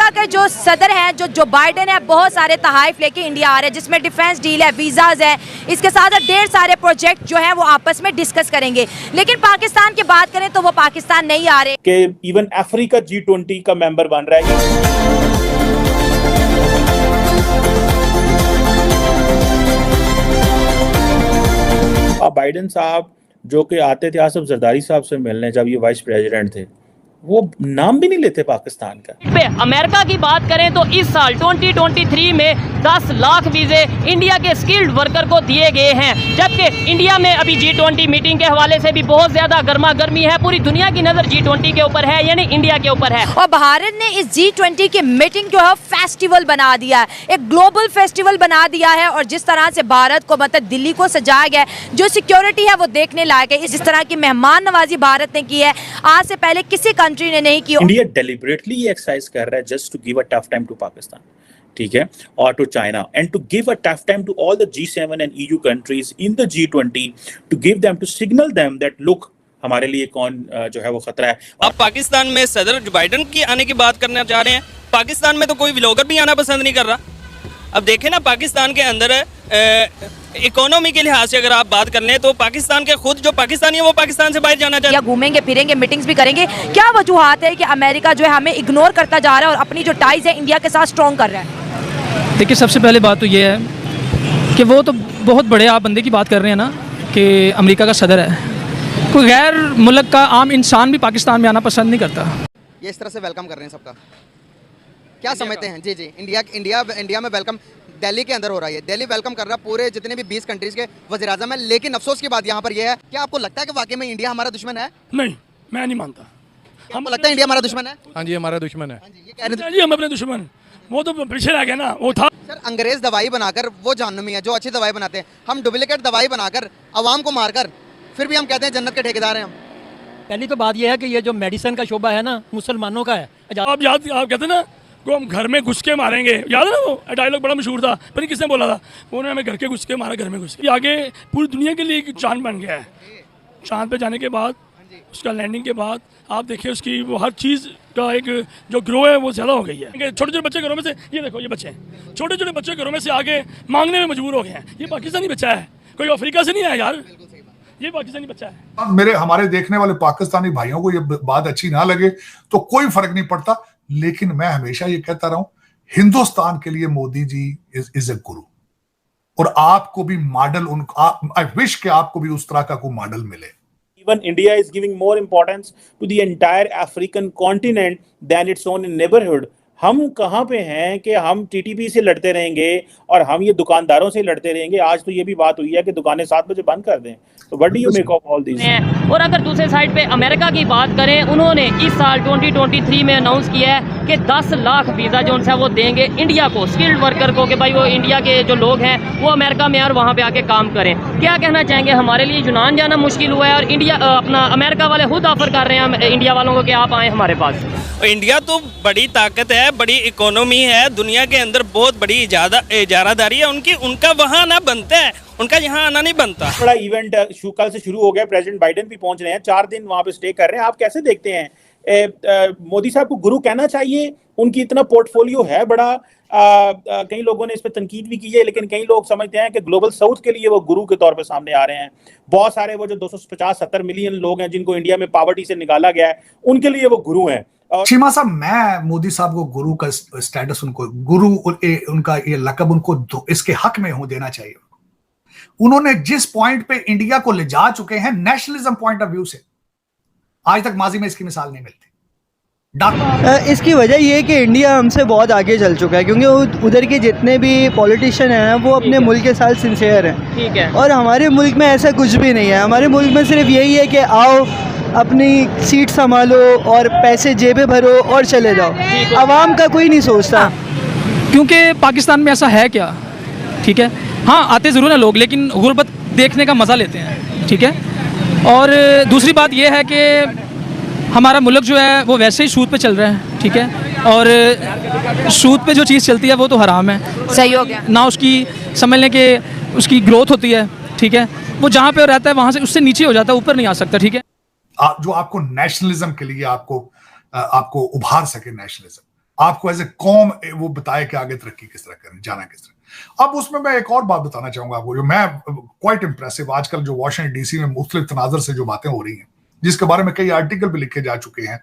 America के जो सदर हैं जो बाइडेन है, बहुत सारे तहाइफ लेके इंडिया आ रहे हैं, जिसमें डिफेंस डील है, वीजाज है, इसके साथ ढेर सारे प्रोजेक्ट जो है वो आपस में डिस्कस करेंगे। लेकिन पाकिस्तान की बात करें तो वो पाकिस्तान नहीं आ रहे कि इवन अफ्रीका G20 का मेंबर बन रहा है। बाइडेन साहब जो कि आते थे आसिफ जरदारी साहब से मिलने जब ये वाइस प्रेसिडेंट थे, वो नाम भी नहीं लेते पाकिस्तान का। पे अमेरिका की बात करें तो इस साल 2023 में 10 लाख वीजे इंडिया के स्किल्ड वर्कर को दिए गए हैं, जबकि इंडिया में अभी G20 मीटिंग के हवाले से भी बहुत ज्यादा गर्मा गर्मी है। पूरी दुनिया की नजर G20 के ऊपर है, यानी इंडिया के ऊपर है। और भारत ने इस G20 की मीटिंग जो है फेस्टिवल बना दिया है, एक ग्लोबल फेस्टिवल बना दिया है। और जिस तरह से भारत को मतलब दिल्ली को सजाया गया, जो सिक्योरिटी है वो देखने लायक है। इस तरह की मेहमान नवाजी भारत ने की है, आज से पहले किसी कंट्री ने नहीं की। इंडिया डेलिबरेटली ये एक्सरसाइज कर रहा है just to give a tough time to Pakistan, ठीक है, और to China, and to give a tough time to all the G7 and EU countries in the G20 to give them, to signal them that look हमारे लिए कौन जो है वो खतरा है। अब पाकिस्तान में सदर जो बाइडेन की आने की बात करना चाह रहे हैं, पाकिस्तान में तो कोई व्लॉगर भी आना पसंद नहीं कर रहा। अब देखें ना, पाकिस्तान के अंदर इकोनॉमी के लिहाज से अगर आप बात कर लें तो पाकिस्तान के खुद जो पाकिस्तानी है वो पाकिस्तान से बाहर जाना चाहते हैं। घूमेंगे फिरेंगे, मीटिंग्स भी करेंगे। क्या वजूहात है कि अमेरिका जो है हमें इग्नोर करता जा रहा है और अपनी जो टाइज है इंडिया के साथ स्ट्रॉन्ग कर रहा है? देखिए, सबसे पहले बात तो ये है कि वो तो बहुत बड़े आप बंदे की बात कर रहे हैं ना, कि अमेरिका का सदर है। कोई गैर मुल्क का आम इंसान भी पाकिस्तान में आना पसंद नहीं करता। ये इस तरह से वेलकम कर रहे हैं सबका, क्या समझते हैं? जी जी, इंडिया में वेलकम दिल्ली के अंदर हो रहा है। दिल्ली वेलकम कर रहा है पूरे जितने भी 20 कंट्रीज के वज़ीर-ए-आज़म है। लेकिन अफसोस की बात यहाँ पर यह है, क्या आपको लगता है कि वाकई में इंडिया हमारा दुश्मन है? नहीं, मैं नहीं मानता। हमको लगता है इंडिया हमारा दुश्मन है। हाँ जी, हमारा दुश्मन है। ये कह रहे जी, हम अपने दुश्मन, वो तो पीछे रह गया ना, वो था। सर, अंग्रेज दवाई बनाकर वो जाननुमी है जो अच्छी दवाई बनाते हैं, हम डुप्लीकेट दवाई बनाकर आवाम को मारकर फिर भी हम कहते हैं जन्नत के ठेकेदार हैं हम। पहली तो बात यह है कि ये जो मेडिसिन का शोबा है ना, मुसलमानों का है। आप कहते ना को हम घर में घुस के मारेंगे, याद है ना वो डायलॉग बड़ा मशहूर था, पर किसने बोला था? उन्होंने हमें घर के घुस के मारा, घर में घुस के। आगे पूरी दुनिया के लिए एक चांद बन गया है। चांद पे जाने के बाद, उसका लैंडिंग के बाद आप देखिए उसकी वो हर चीज़ का एक जो ग्रो है वो ज़्यादा हो गई है। छोटे छोटे बच्चे घरों में से, ये देखो ये बच्चे छोटे छोटे बच्चे घरों में से आगे मांगने में मजबूर हो गए हैं। ये पाकिस्तानी बच्चा है, कोई अफ्रीका से नहीं आया यार, ये पाकिस्तानी बच्चा है। हमारे देखने वाले पाकिस्तानी भाइयों को ये बात अच्छी ना लगे तो कोई फर्क नहीं पड़ता, लेकिन मैं हमेशा ये कहता रहा हूं, हिंदुस्तान के लिए मोदी जी इज ए गुरु, और आपको भी मॉडल आई विश कि आपको भी उस तरह का कोई मॉडल मिले। Even India is giving more importance to the entire African continent than its own neighborhood. हम कहाँ पे हैं कि हम TTP से लड़ते रहेंगे और हम ये दुकानदारों से लड़ते रहेंगे? आज तो ये भी बात हुई है कि दुकानें 7 बजे बंद कर दें। तो what do you make of all this? और अगर दूसरे साइड पे अमेरिका की बात करें, उन्होंने इस साल 2023 में अनाउंस किया है कि 10 लाख वीज़ा जो है वो देंगे इंडिया को, स्किल्ड वर्कर को, कि भाई वो इंडिया के जो लोग हैं वो अमेरिका में और वहाँ पे आके काम करें। क्या कहना चाहेंगे? हमारे लिए यूनान जाना मुश्किल हुआ है और इंडिया अपना अमेरिका वाले खुद ऑफर कर रहे हैं इंडिया वालों को कि आप आएँ हमारे पास। इंडिया तो बड़ी ताकत है, बड़ी इकोनॉमी है, दुनिया के अंदर बहुत बड़ी इजारादारी है उनकी, उनका वहाँ आना बनता है, उनका यहाँ आना नहीं बनता। बड़ा इवेंट कल से शुरू हो गया, प्रेसिडेंट बाइडेन भी पहुंच रहे हैं, 4 दिन वहां पे स्टे कर रहे हैं। आप कैसे देखते हैं? मोदी साहब को गुरु कहना चाहिए? उनकी इतना पोर्टफोलियो है बड़ा। कई लोगों ने इस पर तनकीद भी की है, लेकिन कई लोग समझते हैं कि ग्लोबल साउथ के लिए वो गुरु के तौर पे सामने आ रहे हैं। बहुत सारे वो जो 250-70 मिलियन लोग हैं जिनको इंडिया में पॉवर्टी से निकाला गया है, उनके लिए वो गुरु हैं। चीमा साहब, मैं मोदी साहब को गुरु का स्टेटस, उनको गुरु उनका ये लकब उनको इसके हक में हो देना चाहिए। उन्होंने जिस पॉइंट पे इंडिया को ले जा चुके हैं नेशनलिज्म पॉइंट ऑफ व्यू से, आज तक माजी में इसकी मिसाल नहीं मिलती। इसकी वजह ये है कि इंडिया हमसे बहुत आगे चल चुका है, क्योंकि उधर के जितने भी पॉलिटिशियन हैं वो अपने मुल्क के साथ सिंसियर हैं। ठीक है। और हमारे मुल्क में ऐसा कुछ भी नहीं है। हमारे मुल्क में सिर्फ यही है कि आओ, अपनी सीट संभालो और पैसे जेबे भरो और चले जाओ। आवाम का कोई नहीं सोचता, क्योंकि पाकिस्तान में ऐसा है क्या? ठीक है, हाँ आते ज़रूर हैं लोग, लेकिन गुर्बत देखने का मज़ा लेते हैं। ठीक है। और दूसरी बात यह है कि हमारा मुल्क जो है वो वैसे ही सूद पे चल रहा है। ठीक है। और सूद पे जो चीज़ चलती है वो तो हराम है। सही हो गया ना, उसकी समझ लें कि उसकी ग्रोथ होती है। ठीक है। वो जहाँ पे रहता है वहाँ से उससे नीचे हो जाता है, ऊपर नहीं आ सकता। ठीक है। जो आपको नेशनलिज्म के लिए आपको उभार सके नेशनलिज्म, आपको एज ए कौम वो बताए कि आगे तरक्की किस तरह करें, जाना किस तरह। अब उसमें मैं एक और बात बताना चाहूंगा आपको, जो मैं क्वाइट इंप्रेसिव, आजकल जो वाशिंगटन डीसी में मुख्तलिफ तनाजर से जो बातें हो रही हैं, जिसके बारे में कई आर्टिकल भी लिखे जा चुके हैं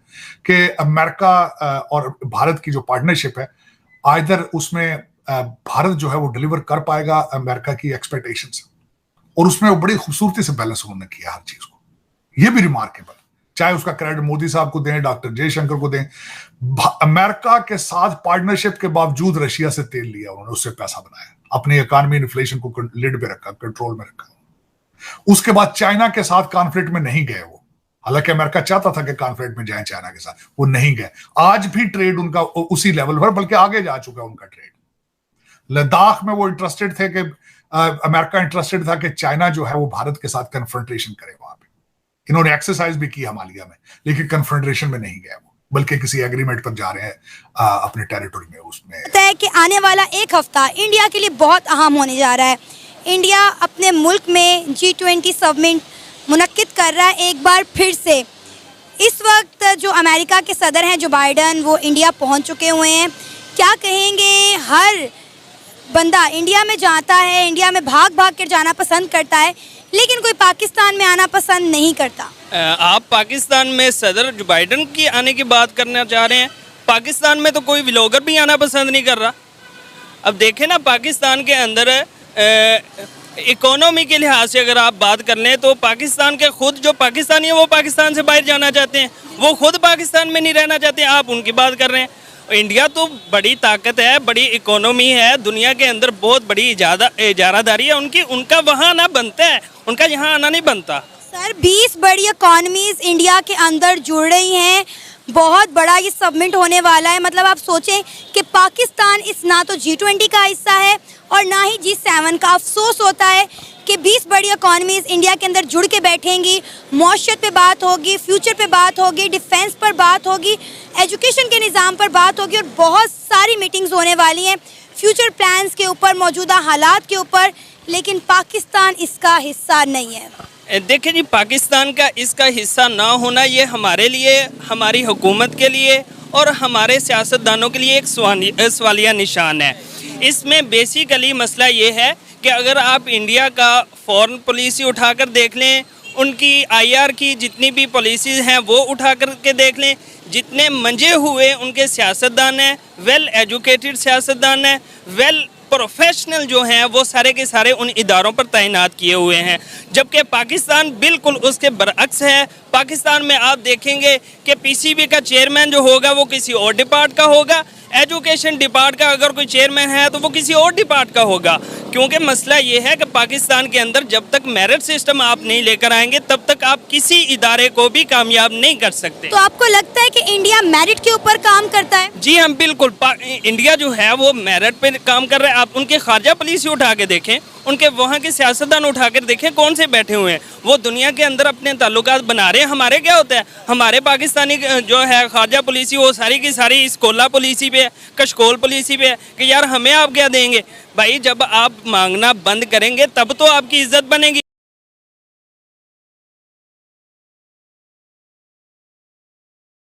कि अमेरिका और भारत की जो पार्टनरशिप है, आइदर उसमें भारत जो है वो डिलीवर कर पाएगा अमेरिका की एक्सपेक्टेशंस, और उसमें वो बड़ी खूबसूरती से बैलेंस उन्होंने किया हर चीज को। ये भी रिमार्केबल, चाहे उसका क्रेडिट मोदी साहब को दें, डॉक्टर जयशंकर को दें। अमेरिका के साथ पार्टनरशिप के बावजूद रशिया से तेल लिया उन्होंने, उससे पैसा बनाया, अपनी इकोनॉमी इन्फ्लेशन को लिड पे रखा, कंट्रोल में रखा। उसके बाद चाइना के साथ कॉन्फ्लिक्ट में नहीं गए वो, हालांकि अमेरिका चाहता था कि कॉन्फ्लिक्ट में जाए चाइना के साथ, वो नहीं गए। आज भी ट्रेड उनका उसी लेवल पर, बल्कि आगे जा चुका है उनका ट्रेड। लद्दाख में वो इंटरेस्टेड थे कि अमेरिका इंटरेस्टेड था कि चाइना जो है वो भारत के साथ कन्फ्रंटेशन करे वहां पे। इन्होंने एक्सरसाइज भी की हिमालय में, लेकिन कन्फ्रंटेशन में नहीं गए वो, बल्कि किसी एग्रीमेंट पर जा रहे हैं अपने टेरिटरी में। उसमें है कि आने वाला एक हफ्ता इंडिया के लिए बहुत अहम होने जा रहा है। इंडिया अपने मुल्क में G20 समिट मुनक्किद कर रहा है एक बार फिर से। इस वक्त जो अमेरिका के सदर हैं जो बाइडन, वो इंडिया पहुंच चुके हुए हैं। क्या कहेंगे, हर बंदा इंडिया में जाता है, इंडिया में भाग भाग कर जाना पसंद करता है, लेकिन कोई पाकिस्तान में आना पसंद नहीं करता। आप पाकिस्तान में सदर जो बाइडन की आने की बात करना चाह रहे हैं, पाकिस्तान में तो कोई व्लॉगर भी आना पसंद नहीं कर रहा। अब देखें ना, पाकिस्तान के अंदर इकोनॉमी के लिहाज से अगर आप बात कर लें तो पाकिस्तान के खुद जो पाकिस्तानी है वो पाकिस्तान से बाहर जाना चाहते हैं, वो खुद पाकिस्तान में नहीं रहना चाहते। आप उनकी बात कर रहे हैं। इंडिया तो बड़ी ताकत है, बड़ी इकोनॉमी है, दुनिया के अंदर बहुत बड़ी इजारादारी है उनकी, उनका वहाँ आना बनता है, उनका यहाँ आना नहीं बनता। सर 20 बड़ी इकॉनमीज इंडिया के अंदर जुड़ रही हैं, बहुत बड़ा ये सबमिट होने वाला है। मतलब आप सोचें कि पाकिस्तान इस ना तो G20 का हिस्सा है और ना ही G7 का। अफसोस होता है कि 20 बड़ी इकॉनमीज इंडिया के अंदर जुड़ के बैठेंगी, मौशत पे बात होगी, फ्यूचर पे बात होगी, डिफेंस पर बात होगी, एजुकेशन के निज़ाम पर बात होगी, और बहुत सारी मीटिंग्स होने वाली हैं फ्यूचर प्लान्स के ऊपर, मौजूदा हालात के ऊपर। लेकिन पाकिस्तान इसका हिस्सा नहीं है। देखिए जी, पाकिस्तान का इसका हिस्सा ना होना ये हमारे लिए, हमारी हुकूमत के लिए और हमारे सियासतदानों के लिए एक सवालिया निशान है। इसमें बेसिकली मसला ये है कि अगर आप इंडिया का फॉरेन पॉलिसी उठाकर देख लें, उनकी IR की जितनी भी पॉलिसीज़ हैं वो उठा कर के देख लें, जितने मंजे हुए उनके सियासतदान हैं, वेल एजुकेटेड सियासतदान हैं, वेल प्रोफेशनल जो हैं, वो सारे के सारे उन इदारों पर तैनात किए हुए हैं। जबकि पाकिस्तान बिल्कुल उसके बरअक्स है। पाकिस्तान में आप देखेंगे कि PCB का चेयरमैन जो होगा वो किसी और डिपार्ट का होगा, एजुकेशन डिपार्ट का अगर कोई चेयरमैन है तो वो किसी और डिपार्ट का होगा। क्योंकि मसला ये है कि पाकिस्तान के अंदर जब तक मेरिट सिस्टम आप नहीं लेकर आएंगे तब तक आप किसी इदारे को भी कामयाब नहीं कर सकते। तो आपको लगता है कि इंडिया मेरिट के ऊपर काम करता है? जी हम बिल्कुल, इंडिया जो है वो मेरिट पे काम कर रहा है। आप उनके खारजा पॉलिसी उठा के देखें, उनके वहाँ के सियासतदान उठा कर देखें कौन से बैठे हुए हैं, वो दुनिया के अंदर अपने ताल्लुकात बना रहे हैं। हमारे क्या होता है, हमारे पाकिस्तानी जो है खारजा पॉलिसी वो सारी की सारी इस्कोला पॉलिसी पे, कशकोल पॉलिसी पे कि यार हमें आप क्या देंगे। भाई जब आप मांगना बंद करेंगे तब तो आपकी इज्जत बनेगी।